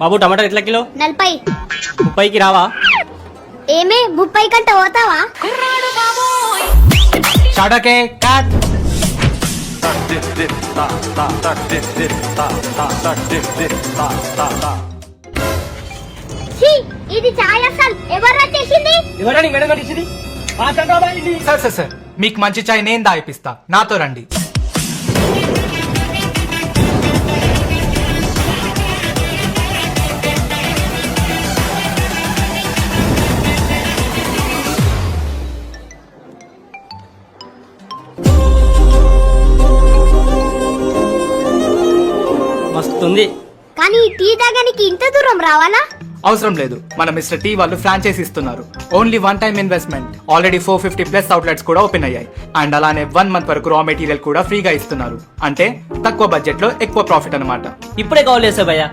బాబు టమాటా ఎట్లా కిలో? 40. 30కి రావా? ఏమే 30 కంట పోతావా? షాడకే కట్. ఛీ, ఇది చాయ్ అసలు ఎవర్రా చేసింది? ఎవరని మేడం ఇచ్చింది? సార్ సార్ సార్ మీకు మంచి చాయ్ నేను దాయిపిస్తా, నాతో రండి. మస్తుంది. కానీ ఈ టీ తాగడానికి ఇంత దూరం రావాలా? అవసరం లేదు, మన మిస్టర్ టీ వాళ్ళు ఫ్రాంచైజ్ ఇస్తున్నారు. Only 1 time investment. Already 450+ outlets కూడా ఓపెన్ అయ్యాయి. అండ్ అలానే 1 మంత్ వరకు రా మెటీరియల్ కూడా ఫ్రీగా ఇస్తున్నారు. అంటే తక్కువ బడ్జెట్ లో ఎక్కువ ప్రాఫిట్ అన్నమాట. ఇప్పుడే కాల్ చేసా భయ్యా.